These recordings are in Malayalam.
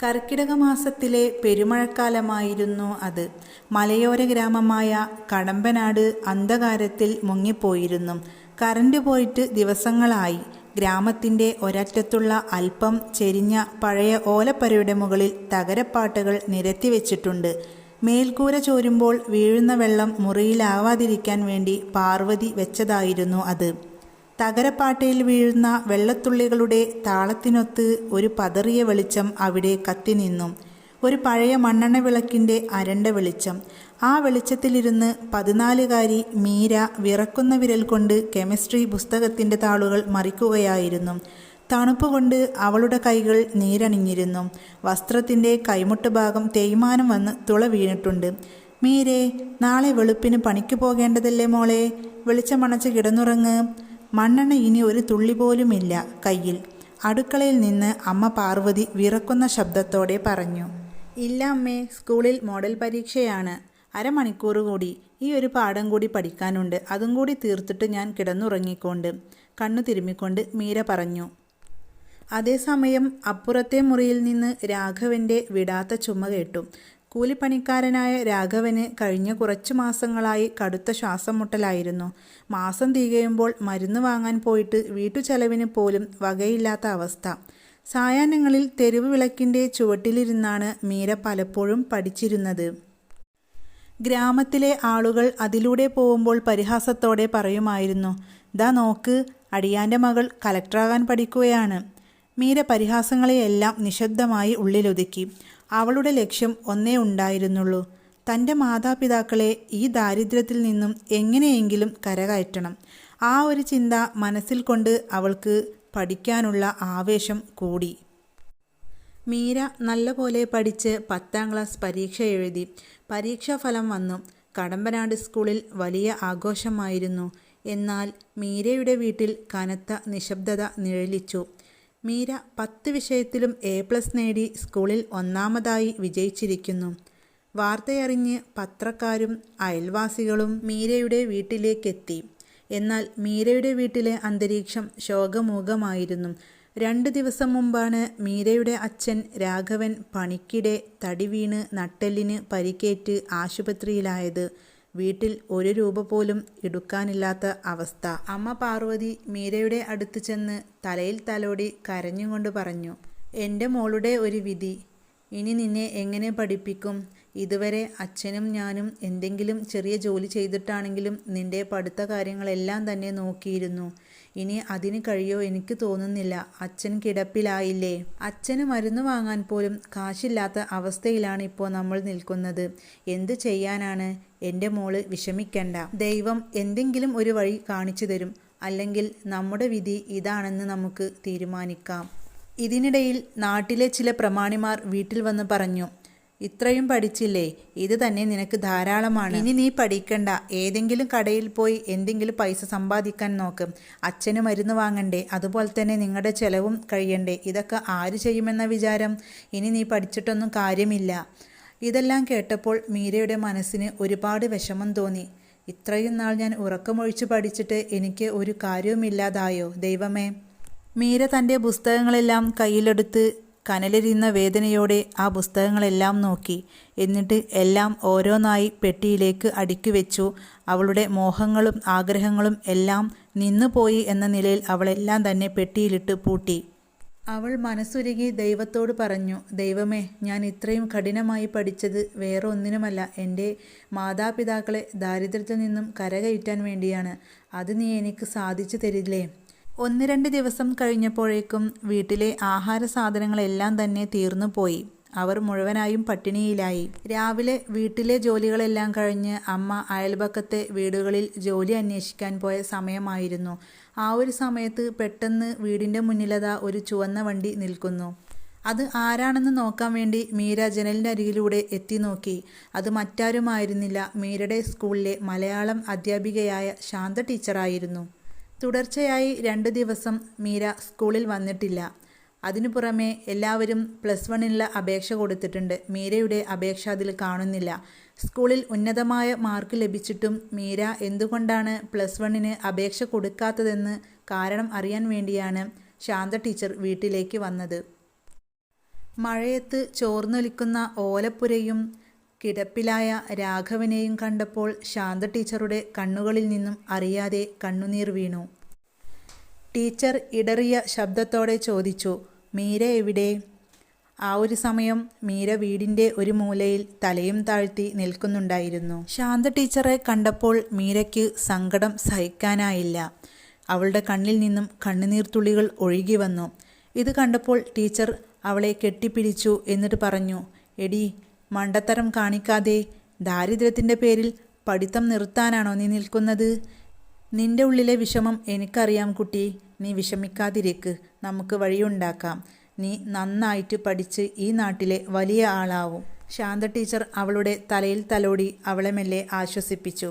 കർക്കിടക മാസത്തിലെ പെരുമഴക്കാലമായിരുന്നു അത്. മലയോര ഗ്രാമമായ കടമ്പനാട് അന്ധകാരത്തിൽ മുങ്ങിപ്പോയിരുന്നു. കറന്റ് പോയിട്ട് ദിവസങ്ങളായി. ഗ്രാമത്തിൻ്റെ ഒരറ്റത്തുള്ള അല്പം ചെരിഞ്ഞ പഴയ ഓലപ്പരയുടെ മുകളിൽ തകരപ്പാട്ടുകൾ നിരത്തിവെച്ചിട്ടുണ്ട്. മേൽക്കൂര ചോരുമ്പോൾ വീഴുന്ന വെള്ളം മുറിയിലാവാതിരിക്കാൻ വേണ്ടി പാർവതി വെച്ചതായിരുന്നു അത്. തകരപ്പാട്ടയിൽ വീഴുന്ന വെള്ളത്തുള്ളികളുടെ താളത്തിനൊത്ത് ഒരു പതറിയ വെളിച്ചം അവിടെ കത്തിനിന്നു. ഒരു പഴയ മണ്ണെണ്ണ വിളക്കിൻ്റെ അരണ്ട വെളിച്ചം. ആ വെളിച്ചത്തിലിരുന്ന് 14കാരി മീര വിറക്കുന്ന വിരൽ കൊണ്ട് കെമിസ്ട്രി പുസ്തകത്തിൻ്റെ താളുകൾ മറിക്കുകയായിരുന്നു. തണുപ്പുകൊണ്ട് അവളുടെ കൈകൾ നീരണിഞ്ഞിരുന്നു. വസ്ത്രത്തിൻ്റെ കൈമുട്ട് ഭാഗം തേയ്മാനം വന്ന് തുള വീണിട്ടുണ്ട്. മീരേ, നാളെ വെളുപ്പിന് പണിക്ക് പോകേണ്ടതല്ലേ മോളെ? വെളിച്ചമണച്ച് കിടന്നുറങ്ങ്. മണ്ണെണ്ണ ഇനി ഒരു തുള്ളി പോലുമില്ല കയ്യിൽ. അടുക്കളയിൽ നിന്ന് അമ്മ പാർവതി വിറക്കുന്ന ശബ്ദത്തോടെ പറഞ്ഞു. ഇല്ല അമ്മേ, സ്കൂളിൽ മോഡൽ പരീക്ഷയാണ്. അരമണിക്കൂർ കൂടി. ഈ ഒരു പാഠം കൂടി പഠിക്കാനുണ്ട്. അതും കൂടി തീർത്തിട്ട് ഞാൻ കിടന്നുറങ്ങിക്കൊണ്ട് കണ്ണു തിരുമ്മിക്കൊണ്ട് മീര പറഞ്ഞു. അതേസമയം അപ്പുറത്തെ മുറിയിൽ നിന്ന് രാഘവൻ്റെ വിടാത്ത ചുമ കേട്ടു. കൂലിപ്പണിക്കാരനായ രാഘവന് കഴിഞ്ഞ കുറച്ചു മാസങ്ങളായി കടുത്ത ശ്വാസം മുട്ടലായിരുന്നു. മാസം തികയുമ്പോൾ മരുന്ന് വാങ്ങാൻ പോയിട്ട് വീട്ടുചെലവിന് പോലും വകയില്ലാത്ത അവസ്ഥ. സായാഹ്നങ്ങളിൽ തെരുവ് വിളക്കിൻ്റെ ചുവട്ടിലിരുന്നാണ് മീര പലപ്പോഴും പഠിച്ചിരുന്നത്. ഗ്രാമത്തിലെ ആളുകൾ അതിലൂടെ പോകുമ്പോൾ പരിഹാസത്തോടെ പറയുമായിരുന്നു, ദാ നോക്ക്, അടിയാൻ്റെ മകൾ കലക്ടറാകാൻ പഠിക്കുകയാണ്. മീര പരിഹാസങ്ങളെയെല്ലാം നിശബ്ദമായി ഉള്ളിലൊതുക്കി. അവളുടെ ലക്ഷ്യം ഒന്നേ ഉണ്ടായിരുന്നുള്ളൂ, തൻ്റെ മാതാപിതാക്കളെ ഈ ദാരിദ്ര്യത്തിൽ നിന്നും എങ്ങനെയെങ്കിലും കരകയറ്റണം. ആ ഒരു ചിന്ത മനസ്സിൽ കൊണ്ട് അവൾക്ക് പഠിക്കാനുള്ള ആവേശം കൂടി. മീര നല്ലപോലെ പഠിച്ച് 10ാം ക്ലാസ് പരീക്ഷ എഴുതി. പരീക്ഷാഫലം വന്നു. കടമ്പനാട് സ്കൂളിൽ വലിയ ആഘോഷമായിരുന്നു. എന്നാൽ മീരയുടെ വീട്ടിൽ കനത്ത നിശബ്ദത നിഴലിച്ചു. മീര 10 വിഷയത്തിലും A+ നേടി സ്കൂളിൽ ഒന്നാമതായി വിജയിച്ചിരിക്കുന്നു. വാർത്തയറിഞ്ഞ് പത്രക്കാരും അയൽവാസികളും മീരയുടെ വീട്ടിലേക്കെത്തി. എന്നാൽ മീരയുടെ വീട്ടിലെ അന്തരീക്ഷം ശോകമൂകമായിരുന്നു. 2 ദിവസം മുമ്പാണ് മീരയുടെ അച്ഛൻ രാഘവൻ പണിക്കിടെ തടി വീണ് നട്ടെല്ലിന് പരിക്കേറ്റ് ആശുപത്രിയിലായത്. വീട്ടിൽ 1 രൂപ പോലും എടുക്കാനില്ലാത്ത അവസ്ഥ. അമ്മ പാർവതി മീരയുടെ അടുത്ത് ചെന്ന് തലയിൽ തലോടി കരഞ്ഞുകൊണ്ട് പറഞ്ഞു, എൻ്റെ മോളുടെ ഒരു വിധി. ഇനി നിന്നെ എങ്ങനെ പഠിപ്പിക്കും? ഇതുവരെ അച്ഛനും ഞാനും എന്തെങ്കിലും ചെറിയ ജോലി ചെയ്തിട്ടാണെങ്കിലും നിന്റെ പഠിത്ത കാര്യങ്ങളെല്ലാം തന്നെ നോക്കിയിരുന്നു. ഇനി അതിന് കഴിയോ എനിക്ക് തോന്നുന്നില്ല. അച്ഛൻ കിടപ്പിലായില്ലേ? അച്ഛന് മരുന്ന് വാങ്ങാൻ പോലും കാശില്ലാത്ത അവസ്ഥയിലാണ് ഇപ്പോൾ നമ്മൾ നിൽക്കുന്നത്. എന്ത് ചെയ്യാനാണ്? എൻ്റെ മോള് വിഷമിക്കണ്ട. ദൈവം എന്തെങ്കിലും ഒരു വഴി കാണിച്ചു തരും. അല്ലെങ്കിൽ നമ്മുടെ വിധി ഇതാണെന്ന് നമുക്ക് തീരുമാനിക്കാം. ഇതിനിടയിൽ നാട്ടിലെ ചില പ്രമാണിമാർ വീട്ടിൽ വന്ന് പറഞ്ഞു, ഇത്രയും പഠിച്ചില്ലേ? ഇത് തന്നെ നിനക്ക് ധാരാളമാണ്. ഇനി നീ പഠിക്കണ്ട. ഏതെങ്കിലും കടയിൽ പോയി എന്തെങ്കിലും പൈസ സമ്പാദിക്കാൻ നോക്ക്. അച്ഛന് മരുന്ന് വാങ്ങണ്ടേ? അതുപോലെ തന്നെ നിങ്ങളുടെ ചെലവും കഴിയണ്ടേ? ഇതൊക്കെ ആര് ചെയ്യുമെന്ന വിചാരം? ഇനി നീ പഠിച്ചിട്ടൊന്നും കാര്യമില്ല. ഇതെല്ലാം കേട്ടപ്പോൾ മീരയുടെ മനസ്സിന് ഒരുപാട് വിഷമം തോന്നി. ഇത്രയും നാൾ ഞാൻ ഉറക്കമൊഴിച്ച് പഠിച്ചിട്ട് എനിക്ക് ഒരു കാര്യവുമില്ലാതായോ ദൈവമേ? മീര തൻ്റെ പുസ്തകങ്ങളെല്ലാം കയ്യിലെടുത്ത് കനലെരിയുന്ന വേദനയോടെ ആ പുസ്തകങ്ങളെല്ലാം നോക്കി. എന്നിട്ട് എല്ലാം ഓരോന്നായി പെട്ടിയിലേക്ക് അടുക്കി വെച്ചു. അവളുടെ മോഹങ്ങളും ആഗ്രഹങ്ങളും എല്ലാം നിന്നുപോയി എന്ന നിലയിൽ അവളെല്ലാം തന്നെ പെട്ടിയിലിട്ട് പൂട്ടി. അവൾ മനസ്സുരുകി ദൈവത്തോട് പറഞ്ഞു, ദൈവമേ, ഞാൻ ഇത്രയും കഠിനമായി പഠിച്ചത് വേറെ ഒന്നിനുമല്ല, എൻ്റെ മാതാപിതാക്കളെ ദാരിദ്ര്യത്തിൽ നിന്നും കരകയറ്റാൻ വേണ്ടിയാണ്. അത് നീ എനിക്ക് സാധിച്ചു തരില്ലേ? 1-2 ദിവസം കഴിഞ്ഞപ്പോഴേക്കും വീട്ടിലെ ആഹാര സാധനങ്ങളെല്ലാം തന്നെ തീർന്നു പോയി. അവർ മുഴുവനായും പട്ടിണിയിലായി. രാവിലെ വീട്ടിലെ ജോലികളെല്ലാം കഴിഞ്ഞ് അമ്മ അയൽപക്കത്തെ വീടുകളിൽ ജോലി അന്വേഷിക്കാൻ പോയ സമയമായിരുന്നു. ആ ഒരു സമയത്ത് പെട്ടെന്ന് വീടിൻ്റെ മുന്നിലതാ ഒരു ചുവന്ന വണ്ടി നിൽക്കുന്നു. അത് ആരാണെന്ന് നോക്കാൻ വേണ്ടി മീര ജനലിൻ്റെ അരികിലൂടെ എത്തി നോക്കി. അത് മറ്റാരുമായിരുന്നില്ല, മീരയുടെ സ്കൂളിലെ മലയാളം അധ്യാപികയായ ശാന്ത ടീച്ചറായിരുന്നു. തുടർച്ചയായി 2 ദിവസം മീര സ്കൂളിൽ വന്നിട്ടില്ല. അതിനു പുറമെ എല്ലാവരും +1നുള്ള അപേക്ഷ കൊടുത്തിട്ടുണ്ട്. മീരയുടെ അപേക്ഷ അതിൽ കാണുന്നില്ല. സ്കൂളിൽ ഉന്നതമായ മാർക്ക് ലഭിച്ചിട്ടും മീര എന്തുകൊണ്ടാണ് +1ന് അപേക്ഷ കൊടുക്കാത്തതെന്ന് കാരണം അറിയാൻ വേണ്ടിയാണ് ശാന്ത ടീച്ചർ വീട്ടിലേക്ക് വന്നത്. മഴയത്ത് ചോർന്നൊലിക്കുന്ന ഓലപ്പുരയും കിടപ്പിലായ രാഘവനെയും കണ്ടപ്പോൾ ശാന്ത ടീച്ചറുടെ കണ്ണുകളിൽ നിന്നും അറിയാതെ കണ്ണുനീർ വീണു. ടീച്ചർ ഇടറിയ ശബ്ദത്തോടെ ചോദിച്ചു, മീര എവിടെ? ആ ഒരു സമയം മീര വീടിൻ്റെ ഒരു മൂലയിൽ തലയും താഴ്ത്തി നിൽക്കുന്നുണ്ടായിരുന്നു. ശാന്ത ടീച്ചറെ കണ്ടപ്പോൾ മീരയ്ക്ക് സങ്കടം സഹിക്കാനായില്ല. അവളുടെ കണ്ണിൽ നിന്നും കണ്ണുനീർ തുള്ളികൾ ഒഴുകി വന്നു. ഇത് കണ്ടപ്പോൾ ടീച്ചർ അവളെ കെട്ടിപ്പിടിച്ചു. എന്നിട്ട് പറഞ്ഞു, എടി, മണ്ടത്തരം കാണിക്കാതെ. ദാരിദ്ര്യത്തിൻ്റെ പേരിൽ പഠിത്തം നിർത്താനാണോ നീ നിൽക്കുന്നത്? നിന്റെ ഉള്ളിലെ വിഷമം എനിക്കറിയാം കുട്ടി. നീ വിഷമിക്കാതിരിക്ക്, നമുക്ക് വഴിയുണ്ടാക്കാം. നീ നന്നായിട്ട് പഠിച്ച് ഈ നാട്ടിലെ വലിയ ആളാവും. ശാന്ത ടീച്ചർ അവളുടെ തലയിൽ തലോടി അവളെ മെല്ലെ ആശ്വസിപ്പിച്ചു.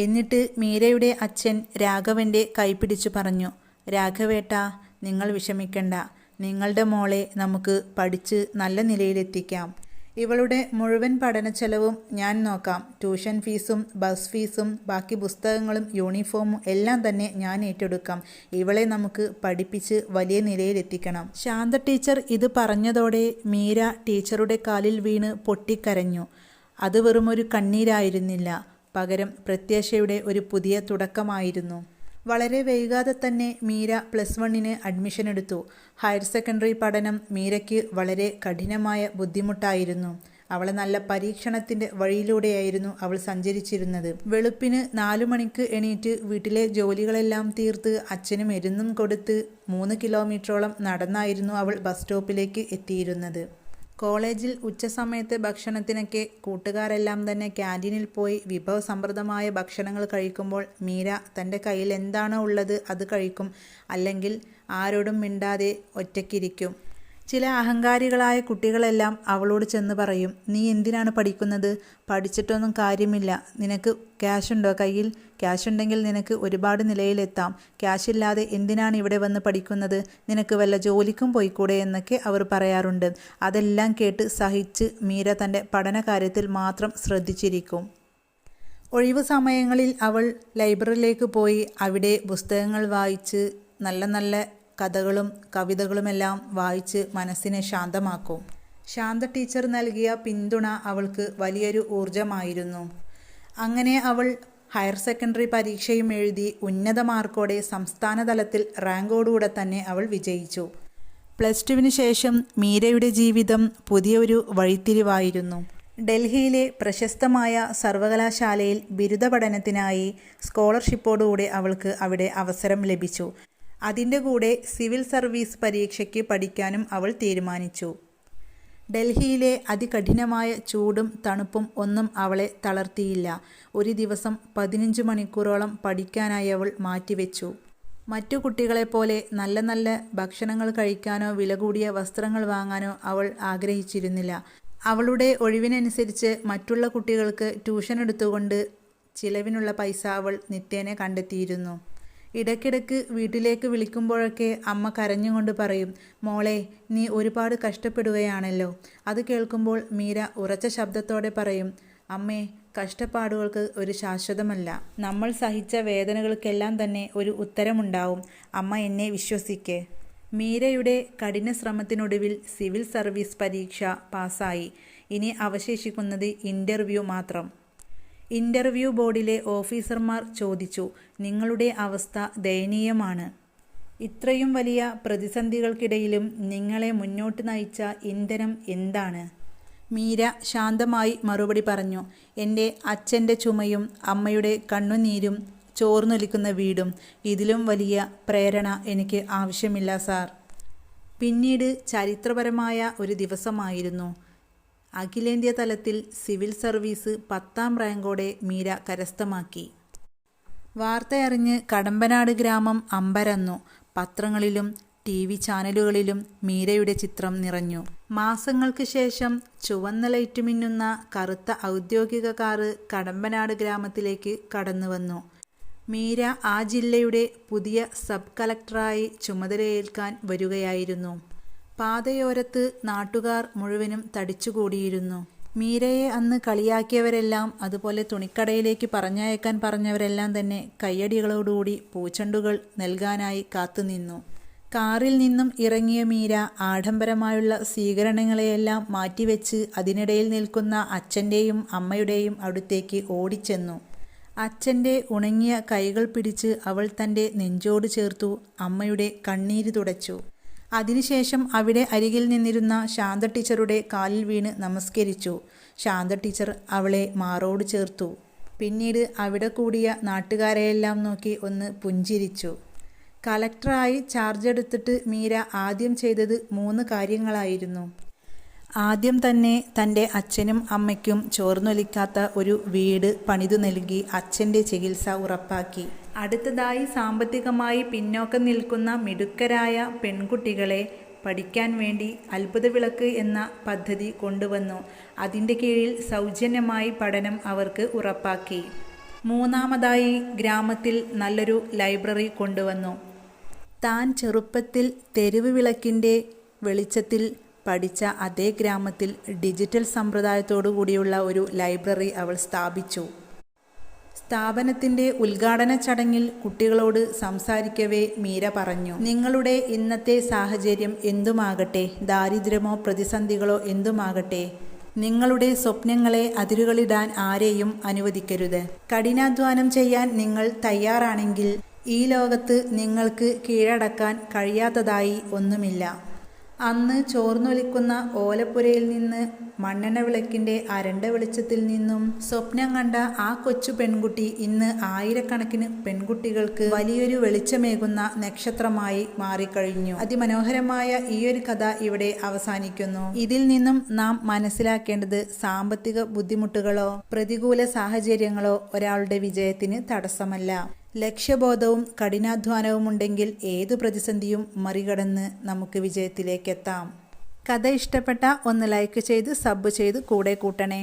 എന്നിട്ട് മീരയുടെ അച്ഛൻ രാഘവൻ്റെ കൈപിടിച്ചു പറഞ്ഞു, രാഘവേട്ടാ, നിങ്ങൾ വിഷമിക്കണ്ട. നിങ്ങളുടെ മോളെ നമുക്ക് പഠിച്ച് നല്ല നിലയിലെത്തിക്കാം. ഇവളുടെ മുഴുവൻ പഠന ചെലവും ഞാൻ നോക്കാം. ട്യൂഷൻ ഫീസും ബസ് ഫീസും ബാക്കി പുസ്തകങ്ങളും യൂണിഫോമും എല്ലാം തന്നെ ഞാൻ ഏറ്റെടുക്കാം. ഇവളെ നമുക്ക് പഠിപ്പിച്ച് വലിയ നിലയിലെത്തിക്കണം. ശാന്ത ടീച്ചർ ഇത് പറഞ്ഞതോടെ മീര ടീച്ചറുടെ കാലിൽ വീണ് പൊട്ടിക്കരഞ്ഞു. അത് വെറുമൊരു കണ്ണീരായിരുന്നില്ല, പകരം പ്രത്യാശയുടെ ഒരു പുതിയ തുടക്കമായിരുന്നു. വളരെ വൈകാതെ തന്നെ മീര +1 അഡ്മിഷൻ എടുത്തു. ഹയർ സെക്കൻഡറി പഠനം മീരയ്ക്ക് വളരെ കഠിനമായ ബുദ്ധിമുട്ടായിരുന്നു. അവളെ നല്ല പരീക്ഷണത്തിൻ്റെ വഴിയിലൂടെയായിരുന്നു അവൾ സഞ്ചരിച്ചിരുന്നത്. വെളുപ്പിന് 4 മണിക്ക് എണീറ്റ് വീട്ടിലെ ജോലികളെല്ലാം തീർത്ത് അച്ഛന് മരുന്നും കൊടുത്ത് 3 കിലോമീറ്ററോളം നടന്നായിരുന്നു അവൾ ബസ് സ്റ്റോപ്പിലേക്ക് എത്തിയിരുന്നത്. കോളേജിൽ ഉച്ചസമയത്തെ ഭക്ഷണത്തിനൊക്കെ കൂട്ടുകാരെല്ലാം തന്നെ ക്യാൻറ്റീനിൽ പോയി വിഭവസമൃദ്ധമായ ഭക്ഷണങ്ങൾ കഴിക്കുമ്പോൾ മീര തൻ്റെ കയ്യിൽ എന്താണോ ഉള്ളത് അത് കഴിക്കും. അല്ലെങ്കിൽ ആരോടും മിണ്ടാതെ ഒറ്റയ്ക്കിരിക്കും. ചില അഹങ്കാരികളായ കുട്ടികളെല്ലാം അവളോട് ചെന്ന് പറയും, നീ എന്തിനാണ് പഠിക്കുന്നത്? പഠിച്ചിട്ടൊന്നും കാര്യമില്ല. നിനക്ക് ക്യാഷുണ്ടോ കയ്യിൽ? ക്യാഷുണ്ടെങ്കിൽ നിനക്ക് ഒരുപാട് നിലയിലെത്താം. ക്യാഷില്ലാതെ എന്തിനാണ് ഇവിടെ വന്ന് പഠിക്കുന്നത്? നിനക്ക് വല്ല ജോലിക്കും പോയിക്കൂടെ എന്നൊക്കെ അവർ പറയാറുണ്ട്. അതെല്ലാം കേട്ട് സഹിച്ച് മീര തൻ്റെ പഠനകാര്യത്തിൽ മാത്രം ശ്രദ്ധിച്ചിരിക്കും. ഒഴിവു സമയങ്ങളിൽ അവൾ ലൈബ്രറിയിലേക്ക് പോയി അവിടെ പുസ്തകങ്ങൾ വായിച്ച് നല്ല നല്ല കഥകളും കവിതകളുമെല്ലാം വായിച്ച് മനസ്സിനെ ശാന്തമാക്കും. ശാന്ത ടീച്ചർ നൽകിയ പിന്തുണ അവൾക്ക് വലിയൊരു ഊർജമായിരുന്നു. അങ്ങനെ അവൾ ഹയർ സെക്കൻഡറി പരീക്ഷയും എഴുതി ഉന്നത മാർക്കോടെ സംസ്ഥാന തലത്തിൽ റാങ്കോടുകൂടെ തന്നെ അവൾ വിജയിച്ചു. +2 ശേഷം മീരയുടെ ജീവിതം പുതിയൊരു വഴിത്തിരിവായിരുന്നു. ഡൽഹിയിലെ പ്രശസ്തമായ സർവകലാശാലയിൽ ബിരുദ പഠനത്തിനായി സ്കോളർഷിപ്പോടുകൂടി അവൾക്ക് അവിടെ അവസരം ലഭിച്ചു. അതിൻ്റെ കൂടെ സിവിൽ സർവീസ് പരീക്ഷയ്ക്ക് പഠിക്കാനും അവൾ തീരുമാനിച്ചു. ഡൽഹിയിലെ അതികഠിനമായ ചൂടും തണുപ്പും ഒന്നും അവളെ തളർത്തിയില്ല. ഒരു ദിവസം 15 മണിക്കൂറോളം പഠിക്കാനായി അവൾ മാറ്റിവെച്ചു. മറ്റു കുട്ടികളെപ്പോലെ നല്ല നല്ല ഭക്ഷണങ്ങൾ കഴിക്കാനോ വില കൂടിയ വസ്ത്രങ്ങൾ വാങ്ങാനോ അവൾ ആഗ്രഹിച്ചിരുന്നില്ല. അവളുടെ ഒഴിവിനനുസരിച്ച് മറ്റുള്ള കുട്ടികൾക്ക് ട്യൂഷൻ എടുത്തുകൊണ്ട് ചിലവിനുള്ള പൈസ അവൾ നിത്യേന കണ്ടെത്തിയിരുന്നു. ഇടയ്ക്കിടയ്ക്ക് വീട്ടിലേക്ക് വിളിക്കുമ്പോഴൊക്കെ അമ്മ കരഞ്ഞുകൊണ്ട് പറയും, മോളെ, നീ ഒരുപാട് കഷ്ടപ്പെടുകയാണല്ലോ. അത് കേൾക്കുമ്പോൾ മീര ഉറച്ച ശബ്ദത്തോടെ പറയും, അമ്മേ, കഷ്ടപ്പാടുകൾക്ക് ഒരു ശാശ്വതമല്ല. നമ്മൾ സഹിച്ച വേദനകൾക്കെല്ലാം തന്നെ ഒരു ഉത്തരമുണ്ടാവും. അമ്മ എന്നെ വിശ്വസിക്കേ. മീരയുടെ കഠിന ശ്രമത്തിനൊടുവിൽ സിവിൽ സർവീസ് പരീക്ഷ പാസ്സായി. ഇനി അവശേഷിക്കുന്നത് ഇൻ്റർവ്യൂ മാത്രം. ഇൻ്റർവ്യൂ ബോർഡിലെ ഓഫീസർമാർ ചോദിച്ചു, നിങ്ങളുടെ അവസ്ഥ ദയനീയമാണ്. ഇത്രയും വലിയ പ്രതിസന്ധികൾക്കിടയിലും നിങ്ങളെ മുന്നോട്ട് നയിച്ച ഇന്ധനം എന്താണ്? മീര ശാന്തമായി മറുപടി പറഞ്ഞു, എൻ്റെ അച്ഛൻ്റെ ചുമയും അമ്മയുടെ കണ്ണുനീരും ചോർന്നൊലിക്കുന്ന വീടും. ഇതിലും വലിയ പ്രേരണ എനിക്ക് ആവശ്യമില്ല സാർ. പിന്നീട് ചരിത്രപരമായ ഒരു ദിവസമായിരുന്നു. അഖിലേന്ത്യാ തലത്തിൽ സിവിൽ സർവീസ് 10ാം റാങ്കോടെ മീര കരസ്ഥമാക്കി. വാർത്തയറിഞ്ഞ് കടമ്പനാട് ഗ്രാമം അമ്പരന്നു. പത്രങ്ങളിലും TV ചാനലുകളിലും മീരയുടെ ചിത്രം നിറഞ്ഞു. മാസങ്ങൾക്ക് ശേഷം ചുവന്ന ലൈറ്റ് മിന്നുന്ന കറുത്ത ഔദ്യോഗിക കാറ് കടമ്പനാട് ഗ്രാമത്തിലേക്ക് കടന്നുവന്നു. മീര ആ ജില്ലയുടെ പുതിയ സബ് കളക്ടറായി ചുമതലയേൽക്കാൻ വരികയായിരുന്നു. പാതയോരത്ത് നാട്ടുകാർ മുഴുവനും തടിച്ചുകൂടിയിരുന്നു. മീരയെ അന്ന് കളിയാക്കിയവരെല്ലാം, അതുപോലെ തുണിക്കടയിലേക്ക് പറഞ്ഞയക്കാൻ പറഞ്ഞവരെല്ലാം തന്നെ കയ്യടികളോടുകൂടി പൂച്ചെണ്ടുകൾ നൽകാനായി കാത്തുനിന്നു. കാറിൽ നിന്നും ഇറങ്ങിയ മീര ആഡംബരമായുള്ള സ്വീകരണങ്ങളെയെല്ലാം മാറ്റിവെച്ച് അതിനിടയിൽ നിൽക്കുന്ന അച്ഛൻ്റെയും അമ്മയുടെയും അടുത്തേക്ക് ഓടിച്ചെന്നു. അച്ഛൻ്റെ ഉണങ്ങിയ കൈകൾ പിടിച്ച് അവൾ തൻ്റെ നെഞ്ചോട് ചേർത്തു. അമ്മയുടെ കണ്ണീര് തുടച്ചു. അതിനുശേഷം അവിടെ അരികിൽ നിന്നിരുന്ന ശാന്ത ടീച്ചറുടെ കാലിൽ വീണ് നമസ്കരിച്ചു. ശാന്ത ടീച്ചർ അവളെ മാറോട് ചേർത്തു. പിന്നീട് അവിടെ കൂടിയ നാട്ടുകാരെയെല്ലാം നോക്കി ഒന്ന് പുഞ്ചിരിച്ചു. കളക്ടറായി ചാർജ് എടുത്തിട്ട് മീര ആദ്യം ചെയ്തത് 3 കാര്യങ്ങളായിരുന്നു. ആദ്യം തന്നെ തൻ്റെ അച്ഛനും അമ്മയ്ക്കും ചോർന്നൊലിക്കാത്ത ഒരു വീട് പണിതു നൽകി അച്ഛൻ്റെ ചികിത്സ ഉറപ്പാക്കി. അടുത്തതായി സാമ്പത്തികമായി പിന്നോക്കം നിൽക്കുന്ന മിടുക്കരായ പെൺകുട്ടികളെ പഠിക്കാൻ വേണ്ടി അത്ഭുതവിളക്ക് എന്ന പദ്ധതി കൊണ്ടുവന്നു. അതിൻ്റെ കീഴിൽ സൗജന്യമായി പഠനം അവർക്ക് ഉറപ്പാക്കി. മൂന്നാമതായി ഗ്രാമത്തിൽ നല്ലൊരു ലൈബ്രറി കൊണ്ടുവന്നു. താൻ ചെറുപ്പത്തിൽ തെരുവ് വിളക്കിൻ്റെ വെളിച്ചത്തിൽ പഠിച്ച അതേ ഗ്രാമത്തിൽ ഡിജിറ്റൽ സമ്പ്രദായത്തോടു കൂടിയുള്ള ഒരു ലൈബ്രറി അവൾ സ്ഥാപിച്ചു. സ്ഥാപനത്തിൻ്റെ ഉദ്ഘാടന ചടങ്ങിൽ കുട്ടികളോട് സംസാരിക്കവേ മീര പറഞ്ഞു, നിങ്ങളുടെ ഇന്നത്തെ സാഹചര്യം എന്തുമാകട്ടെ, ദാരിദ്ര്യമോ പ്രതിസന്ധികളോ എന്തുമാകട്ടെ, നിങ്ങളുടെ സ്വപ്നങ്ങളെ അതിരുകളിടാൻ ആരെയും അനുവദിക്കരുത്. കഠിനാധ്വാനം ചെയ്യാൻ നിങ്ങൾ തയ്യാറാണെങ്കിൽ ഈ ലോകത്ത് നിങ്ങൾക്ക് കീഴടക്കാൻ കഴിയാത്തതായി ഒന്നുമില്ല. അന്ന് ചോർന്നൊലിക്കുന്ന ഓലപ്പുരയിൽ നിന്ന് മണ്ണെണ്ണ വിളക്കിൻ്റെ അരണ്ട വെളിച്ചത്തിൽ നിന്നും സ്വപ്നം കണ്ട ആ കൊച്ചു പെൺകുട്ടി ഇന്ന് ആയിരക്കണക്കിന് പെൺകുട്ടികൾക്ക് വലിയൊരു വെളിച്ചമേകുന്ന നക്ഷത്രമായി മാറിക്കഴിഞ്ഞു. അതിമനോഹരമായ ഈയൊരു കഥ ഇവിടെ അവസാനിക്കുന്നു. ഇതിൽ നിന്നും നാം മനസ്സിലാക്കേണ്ടത് സാമ്പത്തിക ബുദ്ധിമുട്ടുകളോ പ്രതികൂല സാഹചര്യങ്ങളോ ഒരാളുടെ വിജയത്തിന് തടസ്സമല്ല. ലക്ഷ്യബോധവും കഠിനാധ്വാനവും ഉണ്ടെങ്കിൽ ഏതു പ്രതിസന്ധിയും മറികടന്ന് നമുക്ക് വിജയത്തിലേക്കെത്താം. കഥ ഇഷ്ടപ്പെട്ട ഒന്ന് ലൈക്ക് ചെയ്ത് സബ് ചെയ്ത് കൂടെ കൂട്ടണേ.